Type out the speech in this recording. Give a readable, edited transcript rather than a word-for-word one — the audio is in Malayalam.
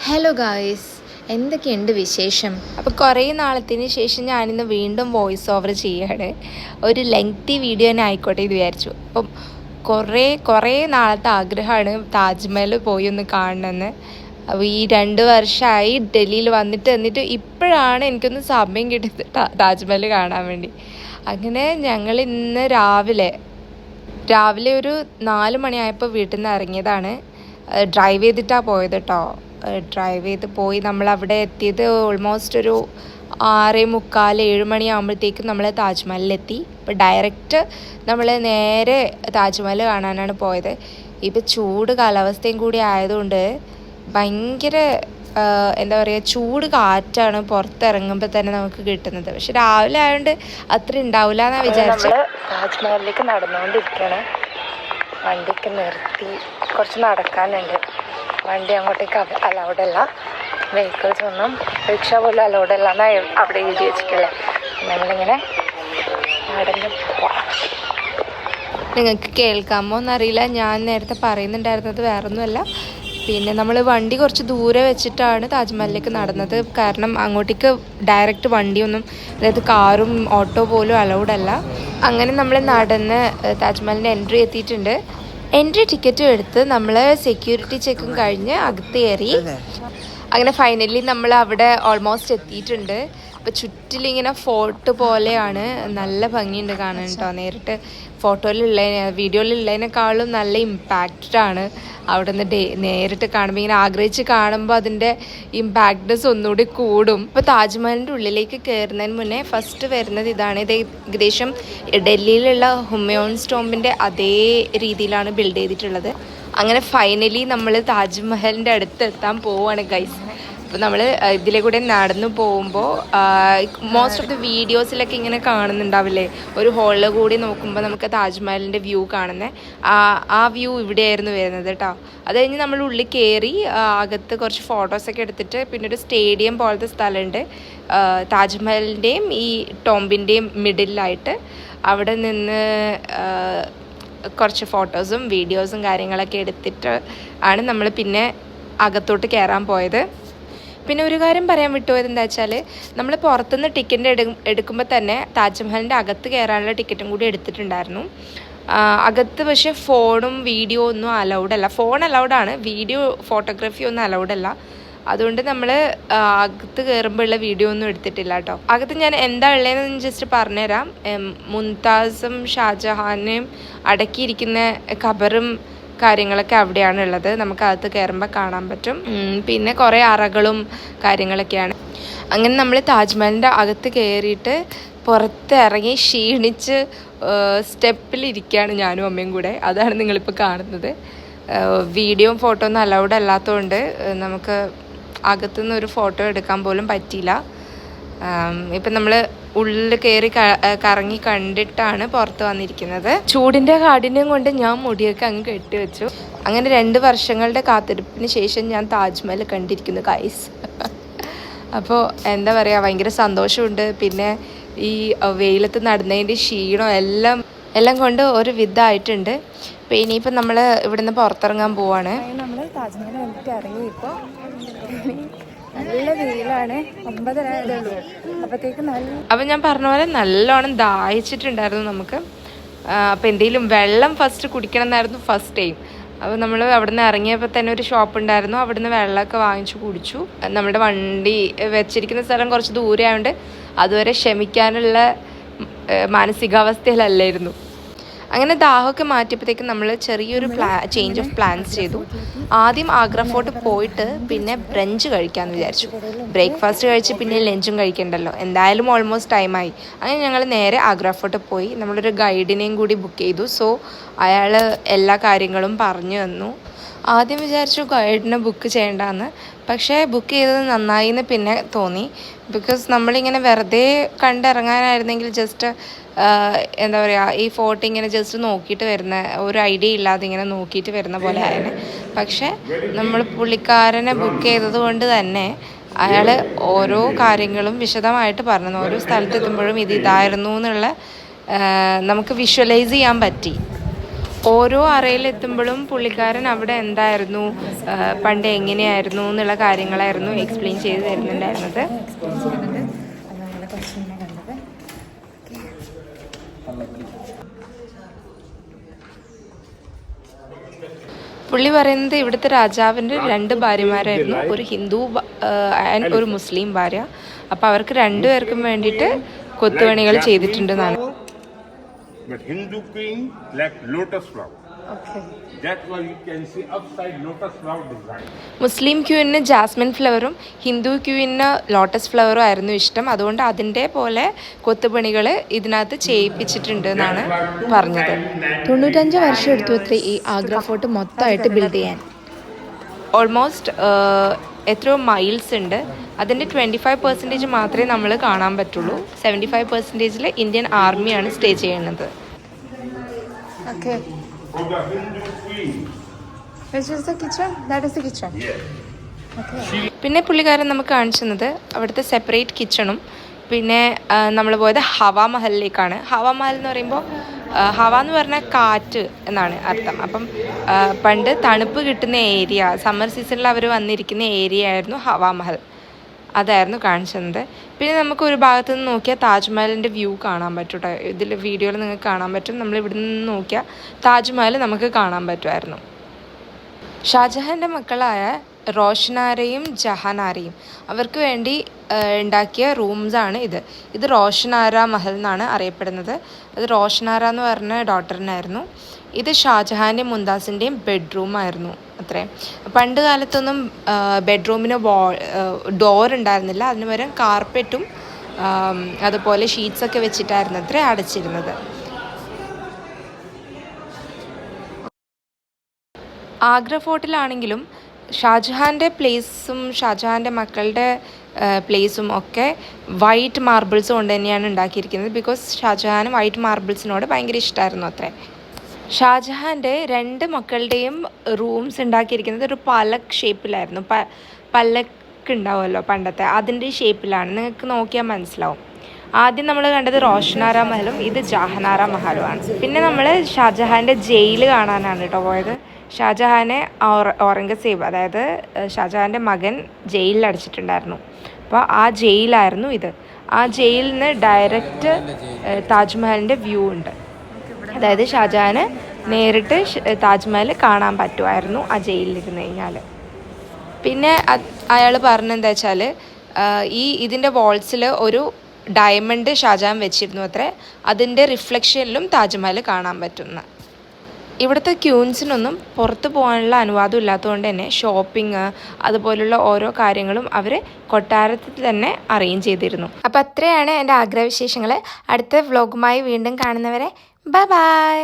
ഹലോ ഗായ്സ്, എന്തൊക്കെയുണ്ട് വിശേഷം? അപ്പോൾ കുറേ നാളത്തിന് ശേഷം ഞാനിന്ന് വീണ്ടും വോയിസ് ഓവർ ചെയ്യാണ്. ഒരു ലെങ്തി വീഡിയോ തന്നെ ആയിക്കോട്ടെ എന്ന് വിചാരിച്ചു. അപ്പം കുറേ നാളത്തെ ആഗ്രഹമാണ് താജ്മഹൽ പോയി ഒന്ന് കാണണമെന്ന്. അപ്പോൾ ഈ 2 വർഷമായി ഡൽഹിയിൽ വന്നിട്ട് ഇപ്പോഴാണ് എനിക്കൊന്ന് സമയം കിട്ടിയത് താജ്മഹൽ കാണാൻ വേണ്ടി. അങ്ങനെ ഞങ്ങൾ ഇന്ന് രാവിലെ ഒരു 4 മണിയായപ്പോൾ വീട്ടിൽ നിന്ന് ഇറങ്ങിയതാണ്. ഡ്രൈവ് ചെയ്തിട്ടാണ് പോയത് കേട്ടോ. ഡ്രൈവ് ചെയ്ത് പോയി നമ്മളവിടെ എത്തിയത് ഓൾമോസ്റ്റ് ഒരു 6:45-7 മണിയാകുമ്പോഴത്തേക്കും നമ്മൾ താജ്മഹലിലെത്തി. ഇപ്പോൾ ഡയറക്റ്റ് നമ്മൾ നേരെ താജ്മഹൽ കാണാനാണ് പോയത്. ഇപ്പോൾ ചൂട് കാലാവസ്ഥയും കൂടി ആയതുകൊണ്ട് ഭയങ്കര എന്താ പറയുക, ചൂട് കാറ്റാണ് പുറത്തിറങ്ങുമ്പോൾ തന്നെ നമുക്ക് കിട്ടുന്നത്. പക്ഷെ രാവിലെ ആയതുകൊണ്ട് അത്ര ഉണ്ടാവില്ല എന്നാണ് വിചാരിച്ചത്. താജ്മഹലിലേക്ക് നടന്നുകൊണ്ടിരിക്കുകയാണ്. വണ്ടിയൊക്കെ നിർത്തി, കുറച്ച് നടക്കാനുണ്ട്. വണ്ടി അങ്ങോട്ടേക്ക് അലൗഡല്ല, വെഹിക്കിൾസ് ഒന്നും, റിക്ഷ പോലും അലൗഡല്ല എന്നാണ് അവിടെ എഴുതി വെച്ചിട്ടുള്ളത്. നമ്മളിങ്ങനെ നടന്ന് പോവാം. നിങ്ങൾക്ക് കേൾക്കാമോ എന്നറിയില്ല, ഞാൻ നേരത്തെ പറയുന്നുണ്ടായിരുന്നത് വേറൊന്നുമല്ല. പിന്നെ നമ്മൾ വണ്ടി കുറച്ച് ദൂരെ വെച്ചിട്ടാണ് താജ്മഹലിലേക്ക് നടന്നത്. കാരണം അങ്ങോട്ടേക്ക് ഡയറക്റ്റ് വണ്ടിയൊന്നും, അതായത് കാറും ഓട്ടോ പോലും അലൗഡല്ല. അങ്ങനെ നമ്മൾ നടന്ന് താജ്മഹലിൻ്റെ എൻട്രി എത്തിയിട്ടുണ്ട്. എൻട്രി ടിക്കറ്റും എടുത്ത് നമ്മൾ സെക്യൂരിറ്റി ചെക്കും കഴിഞ്ഞ് അകത്ത് കയറി. അങ്ങനെ ഫൈനലി നമ്മൾ അവിടെ ഓൾമോസ്റ്റ് എത്തിയിട്ടുണ്ട്. അപ്പോൾ ചുറ്റിലിങ്ങനെ ഫോർട്ട് പോലെയാണ്, നല്ല ഭംഗിയുണ്ട് കാണാൻ കേട്ടോ. നേരിട്ട് വീഡിയോയിലുള്ളതിനേക്കാളും നല്ല ഇമ്പാക്റ്റാണ് അവിടെ നിന്ന് നേരിട്ട് കാണുമ്പോൾ. ഇങ്ങനെ ആഗ്രഹിച്ച് കാണുമ്പോൾ അതിൻ്റെ ഇമ്പാക്റ്റ്നെസ് ഒന്നുകൂടി കൂടും. ഇപ്പോൾ താജ്മഹലിൻ്റെ ഉള്ളിലേക്ക് കയറുന്നതിന് മുന്നേ ഫസ്റ്റ് വരുന്നത് ഇതാണ്. ഇത് ഏകദേശം ഡൽഹിയിലുള്ള ഹുമയൂൺസ് ടോംബിൻ്റെ അതേ രീതിയിലാണ് ബിൽഡ് ചെയ്തിട്ടുള്ളത്. അങ്ങനെ ഫൈനലി നമ്മൾ താജ്മഹലിൻ്റെ അടുത്ത് എത്താൻ പോവുകയാണ് ഗൈസ്. അപ്പോൾ നമ്മൾ ഇതിലെ കൂടെ നടന്നു പോകുമ്പോൾ മോസ്റ്റ് ഓഫ് ദി വീഡിയോസിലൊക്കെ ഇങ്ങനെ കാണുന്നുണ്ടാവില്ലേ, ഒരു ഹോളിൽ കൂടി നോക്കുമ്പോൾ നമുക്ക് താജ്മഹലിൻ്റെ വ്യൂ കാണുന്നത്. ആ വ്യൂ ഇവിടെയായിരുന്നു വരുന്നത് കേട്ടോ. അത് കഴിഞ്ഞ് നമ്മൾ ഉള്ളിൽ കയറി അകത്ത് കുറച്ച് ഫോട്ടോസൊക്കെ എടുത്തിട്ട് പിന്നെ ഒരു സ്റ്റേഡിയം പോലത്തെ സ്ഥലമുണ്ട് താജ്മഹലിൻ്റെയും ഈ ടോംബിൻ്റെയും മിഡിലായിട്ട്. അവിടെ നിന്ന് കുറച്ച് ഫോട്ടോസും വീഡിയോസും കാര്യങ്ങളൊക്കെ എടുത്തിട്ട് ആണ് നമ്മൾ പിന്നെ അകത്തോട്ട് കയറാൻ പോയത്. പിന്നെ ഒരു കാര്യം പറയാൻ വിട്ടുപോയത് എന്താ വെച്ചാൽ, നമ്മൾ പുറത്തുനിന്ന് ടിക്കറ്റ് എടുക്കുമ്പോൾ തന്നെ താജ്മഹലിൻ്റെ അകത്ത് കയറാനുള്ള ടിക്കറ്റും കൂടി എടുത്തിട്ടുണ്ടായിരുന്നു. അകത്ത് പക്ഷേ ഫോണും വീഡിയോ ഒന്നും അലൗഡല്ല. ഫോൺ അലൗഡാണ്, വീഡിയോ ഫോട്ടോഗ്രാഫി ഒന്നും അലൗഡല്ല. അതുകൊണ്ട് നമ്മൾ അകത്ത് കയറുമ്പോഴുള്ള വീഡിയോ ഒന്നും എടുത്തിട്ടില്ല കേട്ടോ. അകത്ത് ഞാൻ എന്താ ഉള്ളതെന്ന് ജസ്റ്റ് പറഞ്ഞുതരാം. മുംതാസും ഷാജഹാനെയും അടക്കിയിരിക്കുന്ന ഖബറും കാര്യങ്ങളൊക്കെ അവിടെയാണ് ഉള്ളത്. നമുക്ക് അകത്ത് കയറുമ്പോൾ കാണാൻ പറ്റും. പിന്നെ കുറേ അറകളും കാര്യങ്ങളൊക്കെയാണ്. അങ്ങനെ നമ്മൾ താജ്മഹലിൻ്റെ അകത്ത് കയറിയിട്ട് പുറത്തിറങ്ങി ക്ഷീണിച്ച് സ്റ്റെപ്പിലിരിക്കുകയാണ് ഞാനും അമ്മയും കൂടെ. അതാണ് നിങ്ങളിപ്പോൾ കാണുന്നത്. വീഡിയോയും ഫോട്ടോ ഒന്നും അലൗഡ് അല്ലാത്തതുകൊണ്ട് നമുക്ക് അകത്തുനിന്ന് ഒരു ഫോട്ടോ എടുക്കാൻ പോലും പറ്റിയില്ല. ഇപ്പം നമ്മൾ ഉള്ളിൽ കയറി കറങ്ങി കണ്ടിട്ടാണ് പുറത്ത് വന്നിരിക്കുന്നത്. ചൂടിൻ്റെ കാഠിന്യം കൊണ്ട് ഞാൻ മുടിയൊക്കെ അങ്ങ് കെട്ടിവെച്ചു. അങ്ങനെ 2 വർഷങ്ങളുടെ കാത്തിരിപ്പിന് ശേഷം ഞാൻ താജ്മഹൽ കണ്ടിരിക്കുന്നു ഗൈസ്. അപ്പോൾ എന്താ പറയുക, ഭയങ്കര സന്തോഷമുണ്ട്. പിന്നെ ഈ വെയിലത്ത് നടന്നതിൻ്റെ ക്ഷീണം എല്ലാം കൊണ്ട് ഒരു വിധമായിട്ടുണ്ട്. അപ്പോൾ ഇനിയിപ്പോൾ നമ്മൾ ഇവിടുന്ന് പുറത്തിറങ്ങാൻ പോവാണ്. നമ്മൾ താജ്മഹൽ കണ്ടിട്ട് ഇറങ്ങി. ഇപ്പോൾ നല്ല വെയിലാണ്, 9:30 ആയതുള്ളൂ. അപ്പോഴത്തേക്ക് അപ്പം ഞാൻ പറഞ്ഞ പോലെ നല്ലോണം ദാഹിച്ചിട്ടുണ്ടായിരുന്നു നമുക്ക്. അപ്പോൾ എന്തെങ്കിലും വെള്ളം ഫസ്റ്റ് കുടിക്കണം എന്നായിരുന്നു ഫസ്റ്റ് ടൈം. അപ്പോൾ നമ്മൾ അവിടെ നിന്ന് ഇറങ്ങിയപ്പോൾ തന്നെ ഒരു ഷോപ്പ് ഉണ്ടായിരുന്നു, അവിടെ നിന്ന് വെള്ളമൊക്കെ വാങ്ങിച്ചു കുടിച്ചു. നമ്മുടെ വണ്ടി വെച്ചിരിക്കുന്ന സ്ഥലം കുറച്ച് ദൂരെ ആയതുകൊണ്ട് അതുവരെ ക്ഷമിക്കാനുള്ള മാനസികാവസ്ഥയിലല്ലായിരുന്നു. അങ്ങനെ ദാഹമൊക്കെ മാറ്റിയപ്പോഴത്തേക്കും നമ്മൾ ചെറിയൊരു ചേഞ്ച് ഓഫ് പ്ലാൻസ് ചെയ്തു. ആദ്യം ആഗ്ര ഫോർട്ട് പോയിട്ട് പിന്നെ ബ്രഞ്ച് കഴിക്കാമെന്ന് വിചാരിച്ചു. ബ്രേക്ക്ഫാസ്റ്റ് കഴിച്ച് പിന്നെ ലഞ്ചും കഴിക്കണ്ടല്ലോ, എന്തായാലും ഓൾമോസ്റ്റ് ടൈമായി. അങ്ങനെ ഞങ്ങൾ നേരെ ആഗ്ര ഫോർട്ട് പോയി. നമ്മളൊരു ഗൈഡിനെയും കൂടി ബുക്ക് ചെയ്തു. സോ അയാൾ എല്ലാ കാര്യങ്ങളും പറഞ്ഞു തന്നു. ആദ്യം വിചാരിച്ചു ഗൈഡിനെ ബുക്ക് ചെയ്യേണ്ടെന്ന്, പക്ഷേ ബുക്ക് ചെയ്തത് നന്നായി എന്ന് പിന്നെ തോന്നി. ബിക്കോസ് നമ്മളിങ്ങനെ വെറുതെ കണ്ടിറങ്ങാനായിരുന്നെങ്കിൽ ജസ്റ്റ് എന്താ പറയുക, ഈ ഫോട്ടോ ഇങ്ങനെ ജസ്റ്റ് നോക്കിയിട്ട് വരുന്ന, ഒരു ഐഡിയ ഇല്ലാതെ ഇങ്ങനെ നോക്കിയിട്ട് വരുന്ന പോലെ ആയിരുന്നു. പക്ഷേ നമ്മൾ പുള്ളിക്കാരനെ ബുക്ക് ചെയ്തത് കൊണ്ട് തന്നെ അയാൾ ഓരോ കാര്യങ്ങളും വിശദമായിട്ട് പറഞ്ഞു. ഓരോ സ്ഥലത്തെത്തുമ്പോഴും ഇതായിരുന്നു എന്നുള്ള നമുക്ക് വിഷ്വലൈസ് ചെയ്യാൻ പറ്റി. ഓരോ അറയിലെത്തുമ്പോഴും പുള്ളിക്കാരൻ അവിടെ എന്തായിരുന്നു, പണ്ട് എങ്ങനെയായിരുന്നു എന്നുള്ള കാര്യങ്ങളായിരുന്നു എക്സ്പ്ലെയിൻ ചെയ്ത് തരുന്നുണ്ടായിരുന്നത്. പുള്ളി പറയുന്നത് ഇവിടുത്തെ രാജാവിൻ്റെ 2 ഭാര്യമാരായിരുന്നു, ഒരു ഹിന്ദു ആൻഡ് ഒരു മുസ്ലിം ഭാര്യ. അപ്പോൾ അവർക്ക് 2 പേർക്കും വേണ്ടിയിട്ട് കൊത്തുപണികൾ ചെയ്തിട്ടുണ്ടെന്നാണ്. But Hindu queen like lotus flower. Okay. That's why you can see upside lotus flower design. Muslim ക്യൂവിന് Jasmine ഫ്ലവറും Hindu ക്യൂവിന് lotus ഫ്ലവറും ആയിരുന്നു ഇഷ്ടം. അതുകൊണ്ട് അതിൻ്റെ പോലെ കൊത്തുപണികൾ ഇതിനകത്ത് ചെയ്യിപ്പിച്ചിട്ടുണ്ട് എന്നാണ് പറഞ്ഞത്. 95 വർഷം എടുത്തു അത്രേ ഈ ആഗ്ര ഫോർട്ട് മൊത്തമായിട്ട് ബിൽഡ് ചെയ്യാൻ. ഓൾമോസ്റ്റ് എത്രയോ മൈൽസ് ഉണ്ട്. അതിൻ്റെ 25% മാത്രമേ നമ്മൾ കാണാൻ പറ്റുള്ളൂ. 75% ഇന്ത്യൻ ആർമിയാണ് സ്റ്റേ ചെയ്യുന്നത്. Okay. For the Hindu queen. Which is the kitchen? That is the kitchen. Yes. Okay. പിന്നെ പുള്ളിക്കാരൻ നമുക്ക് കാണിച്ചു തന്നത് അവിടുത്തെ സെപ്പറേറ്റ് കിച്ചണും പിന്നെ നമ്മൾ പോയത് ഹവാ മഹലിലേക്കാണ്. ഹവാ മഹൽ എന്ന് പറയുമ്പോൾ ഹവ എന്ന് പറഞ്ഞാൽ കാറ്റ് എന്നാണ് അർത്ഥം. അപ്പം പണ്ട് തണുപ്പ് കിട്ടുന്ന ഏരിയ, സമ്മർ സീസണിൽ അവർ വന്നിരിക്കുന്ന ഏരിയ ആയിരുന്നു ഹവാ മഹൽ. അതായിരുന്നു കാണിച്ചത്. പിന്നെ നമുക്ക് ഒരു ഭാഗത്തു നിന്ന് നോക്കിയാൽ താജ്മഹലിൻ്റെ വ്യൂ കാണാൻ പറ്റും കേട്ടോ. ഇതിൽ വീഡിയോയിൽ നിങ്ങൾക്ക് കാണാൻ പറ്റും. നമ്മൾ ഇവിടെ നിന്ന് നോക്കിയാൽ താജ്മഹൽ നമുക്ക് കാണാൻ പറ്റുമായിരുന്നു. ഷാജഹാൻ്റെ മക്കളായ റോഷനാരയും ജഹാനാരയും അവർക്ക് വേണ്ടി ഉണ്ടാക്കിയ റൂംസാണ് ഇത്. ഇത് റോഷനാര മഹൽ എന്നാണ് അറിയപ്പെടുന്നത്. അത് റോഷനാര എന്ന് പറഞ്ഞ ഡോട്ടറിനായിരുന്നു. ഇത് ഷാജഹാൻ്റെയും മുംതാസിൻ്റെയും ബെഡ്റൂമായിരുന്നു അത്രേ. പണ്ട് കാലത്തൊന്നും ബെഡ്റൂമിന് ഡോർ ഉണ്ടായിരുന്നില്ല. അതിന് പകരം കാർപ്പറ്റും അതുപോലെ ഷീറ്റ്സൊക്കെ വെച്ചിട്ടായിരുന്നു അത്രേ അടച്ചിരുന്നത്. ആഗ്ര ഫോർട്ടിലാണെങ്കിലും ഷാജഹാൻ്റെ പ്ലേസും ഷാജഹാൻ്റെ മക്കളുടെ പ്ലേസും ഒക്കെ വൈറ്റ് മാർബിൾസ് കൊണ്ട് തന്നെയാണ് ഉണ്ടാക്കിയിരിക്കുന്നത്. ബിക്കോസ് ഷാജഹാന് വൈറ്റ് മാർബിൾസിനോട് ഭയങ്കര ഇഷ്ടമായിരുന്നു അത്രേ. ഷാജഹാൻ്റെ 2 മക്കളുടെയും റൂംസ് ഉണ്ടാക്കിയിരിക്കുന്നത് ഒരു പലക് ഷേപ്പിലായിരുന്നു. പല്ലക്ക് ഉണ്ടാവുമല്ലോ പണ്ടത്തെ, അതിൻ്റെ ഷേപ്പിലാണ്. നിങ്ങൾക്ക് നോക്കിയാൽ മനസ്സിലാവും. ആദ്യം നമ്മൾ കണ്ടത് റോഷനാര മഹലും ഇത് ജഹാനാര മഹലുമാണ്. പിന്നെ നമ്മൾ ഷാജഹാൻ്റെ ജയിൽ കാണാനാണ് കേട്ടോ പോയത്. ഷാജഹാനെ ഔറംഗസേബ്, അതായത് ഷാജഹാൻ്റെ മകൻ ജയിലിൽ അടച്ചിട്ടുണ്ടായിരുന്നു. അപ്പോൾ ആ ജയിലായിരുന്നു ഇത്. ആ ജയിലിൽ നിന്ന് ഡയറക്റ്റ് താജ്മഹലിൻ്റെ വ്യൂ ഉണ്ട്. അതായത് ഷാജഹാന് നേരിട്ട് താജ്മഹൽ കാണാൻ പറ്റുമായിരുന്നു ആ ജയിലിലിരുന്ന് കഴിഞ്ഞാൽ. പിന്നെ അയാൾ പറഞ്ഞെന്താ വെച്ചാൽ ഇതിൻ്റെ വാൾസിൽ ഒരു ഡയമണ്ട് ഷാജഹാൻ വെച്ചിരുന്നു അത്രേ. അതിൻ്റെ റിഫ്ലക്ഷനിലും താജ്മഹൽ കാണാൻ പറ്റുന്ന. ഇവിടുത്തെ ക്യൂൻസിനൊന്നും പുറത്ത് പോകാനുള്ള അനുവാദം ഇല്ലാത്തതുകൊണ്ട് തന്നെ ഷോപ്പിംഗ് അതുപോലുള്ള ഓരോ കാര്യങ്ങളും അവർ കൊട്ടാരത്തിൽ തന്നെ അറേഞ്ച് ചെയ്തിരുന്നു. അപ്പോൾ അത്രയാണ് എൻ്റെ ആഗ്രഹവിശേഷങ്ങൾ. അടുത്ത വ്ലോഗുമായി വീണ്ടും കാണുന്നവരെ ബൈ ബൈ.